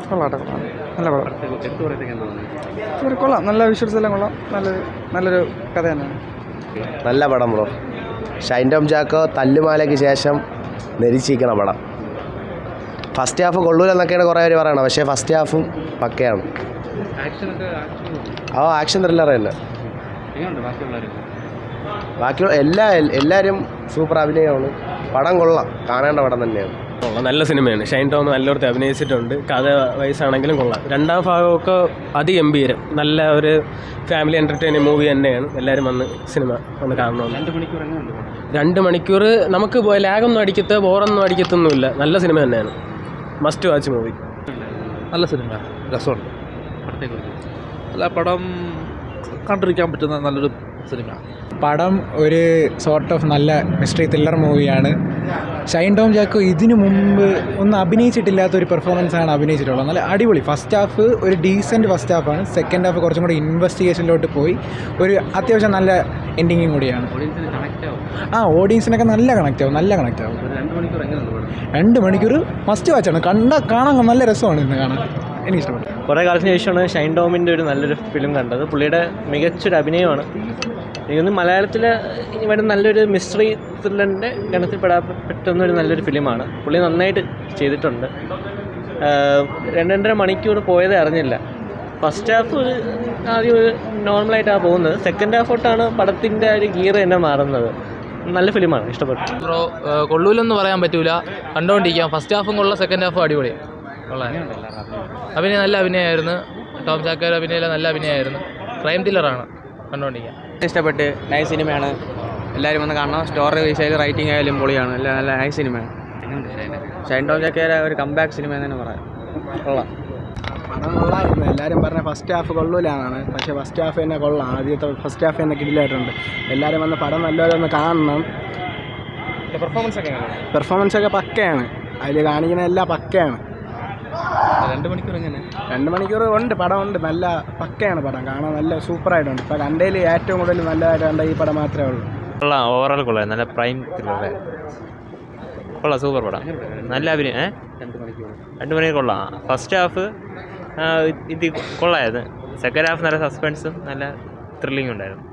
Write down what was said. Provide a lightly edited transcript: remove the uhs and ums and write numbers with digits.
കൊള്ളാട്ടെ, നല്ല പടം. കൊള്ളാം, നല്ല വിഷ്വൽസ് എല്ലാം കൊള്ളാം. നല്ലൊരു കഥ തന്നെയാണ്. നല്ല പടം ബ്രോ. ഷൈൻ ടോം ചാക്കോ തല്ലുമാലയ്ക്ക് ശേഷം നെരിച്ചിരിക്കണ പടം. ഫസ്റ്റ് ഹാഫ് കൊള്ളൂലെന്നൊക്കെയാണ് കുറേ പേര് പറയണത്, പക്ഷേ ഫസ്റ്റ് ഹാഫും പക്കയാണ്. ആക്ഷൻ ത്രില്ലർ തന്നെ. ബാക്കിയുള്ള എല്ലാവരും സൂപ്പർ അഭിനയമാണ്. പടം കൊള്ളാം, കാണേണ്ട പടം തന്നെയാണ്. നല്ല സിനിമയാണ്. ഷൈൻ ടോം നല്ലൊരുത്ത് അഭിനയിച്ചിട്ടുണ്ട്. കഥ വയസ്സാണെങ്കിലും കൊള്ളാം. രണ്ടാം ഭാഗമൊക്കെ അതിഗംഭീരം. നല്ല ഒരു ഫാമിലി എൻ്റർടൈനിങ് മൂവി തന്നെയാണ്. എല്ലാവരും വന്ന് സിനിമ ഒന്ന് കാണണമെന്ന്. 2 മണിക്കൂർ നമുക്ക് ലാഗൊന്നും അടിക്കത്ത്, ബോറൊന്നും അടിക്കത്തൊന്നുമില്ല. നല്ല സിനിമ തന്നെയാണ്. Must watch movie. നല്ല സിനിമ, രസമുണ്ട്. അല്ല, പടം കണ്ടിരിക്കാൻ പറ്റുന്ന നല്ലൊരു സിനിമ. പടം ഒരു സോർട്ട് ഓഫ് നല്ല മിസ്റ്ററി ത്രില്ലർ മൂവിയാണ്. ഷൈൻ ടോം ചാക്കോ ഇതിനു മുമ്പ് ഒന്നും അഭിനയിച്ചിട്ടില്ലാത്തൊരു പെർഫോമൻസാണ് അഭിനയിച്ചിട്ടുള്ളത്. നല്ല അടിപൊളി. ഫസ്റ്റ് ഹാഫ് ഒരു ഡീസൻറ്റ് ഫസ്റ്റ് ഹാഫാണ്. സെക്കൻഡ് ഹാഫ് കുറച്ചും കൂടി ഇൻവെസ്റ്റിഗേഷനിലോട്ട് പോയി ഒരു അത്യാവശ്യം നല്ല എൻഡിങ്ങും കൂടിയാണ്. ഓഡിയൻസിനൊക്കെ നല്ല കണക്റ്റ് ആവും. 2 മണിക്കൂർ മസ്റ്റ് വാച്ചാണ്. കാണാൻ നല്ല രസമാണ് ഇന്ന് കാണാൻ. എനിക്കിഷ്ടപ്പെട്ടു. കുറേ കാലത്തിന് ശേഷമാണ് ഷൈൻ ടോമിൻ്റെ ഒരു നല്ലൊരു ഫിലിം കണ്ടത്. പുള്ളിയുടെ മികച്ചൊരു അഭിനയമാണ്. എനിക്കൊന്ന് മലയാളത്തിൽ ഇവിടെ നല്ലൊരു മിസ്റ്ററി ത്രില്ലറിൻ്റെ ഗണത്തിൽപ്പെടാൻ പറ്റുന്ന ഒരു നല്ലൊരു ഫിലിമാണ്. പുള്ളി നന്നായിട്ട് ചെയ്തിട്ടുണ്ട്. 2.5 മണിക്കൂർ പോയതേ അറിഞ്ഞില്ല. ഫസ്റ്റ് ഹാഫ് ആദ്യം ഒരു നോർമലായിട്ടാണ് പോകുന്നത്. സെക്കൻഡ് ഹാഫ് തൊട്ടാണ് പടത്തിൻ്റെ ഒരു ഗിയർ തന്നെ മാറുന്നത്. നല്ല ഫിലിമാണ്, ഇഷ്ടപ്പെട്ടു. കൊള്ളൂലെന്ന് പറയാൻ പറ്റൂല, കണ്ടുകൊണ്ടിരിക്കാം. ഫസ്റ്റ് ഹാഫും കൊള്ളാം, സെക്കൻഡ് ഹാഫും അടിപൊളി. നല്ല അഭിനയമായിരുന്നു. ടോം ചാക്കോയുടെ അഭിനയം നല്ല അഭിനയമായിരുന്നു. ക്രൈം ത്രില്ലറാണ്, കണ്ടുകൊണ്ടിരിക്കാം. ഇഷ്ടപ്പെട്ട് നൈസ് സിനിമയാണ്. എല്ലാവരും വന്ന് കാണണം. സ്റ്റോറി വൈസായാലും റൈറ്റിംഗ് ആയാലും പൊളിയാണ്. എല്ലാം നല്ല നൈസ് സിനിമയാണ്. ഷൈൻ ടോം ചാക്കോയുടെ ഒരു കംബാക്ക് സിനിമ എന്ന് തന്നെ പറയാം. കൊള്ളാം. പടം കൊള്ളായിരുന്നു. എല്ലാവരും പറഞ്ഞ ഫസ്റ്റ് ഹാഫ് കൊള്ളൂലാണ്, പക്ഷേ ഫസ്റ്റ് ഹാഫ് തന്നെ കൊള്ളാം. ആദ്യത്തെ ഫസ്റ്റ് ഹാഫ് തന്നെ കിടിലായിട്ടുണ്ട്. എല്ലാവരും വന്ന് പടം നല്ലപോലെ ഒന്ന് കാണണം. പെർഫോമൻസ് ഒക്കെ പക്കയാണ്. അതിൽ കാണിക്കുന്ന എല്ലാം പക്കയാണ്. 2 മണിക്കൂർ എങ്ങനെ? 2 മണിക്കൂർ ഉണ്ട്, പടം ഉണ്ട്. നല്ല പക്കയാണ് പടം. കാണാൻ നല്ല സൂപ്പറായിട്ടുണ്ട്. ഇപ്പോൾ കണ്ടതിൽ ഏറ്റവും കൂടുതൽ നല്ലതായിട്ട് കണ്ട ഈ പടം മാത്രമേ ഉള്ളൂ. കൊള്ളാം, ഓവറോൾ കൊള്ളാം. നല്ല പ്രൈം ത്രില്ലർ കൊള്ളാം. സൂപ്പർ പടം. നല്ല അഭിനയം. 2 മണിക്കൂർ കൊള്ളാം. ഫസ്റ്റ് ഹാഫ് ഇത് കൊള്ളായിരുന്നു. സെക്കൻഡ് ഹാഫ് നല്ല സസ്പെൻസും നല്ല ത്രില്ലിങ്ങും ഉണ്ടായിരുന്നു.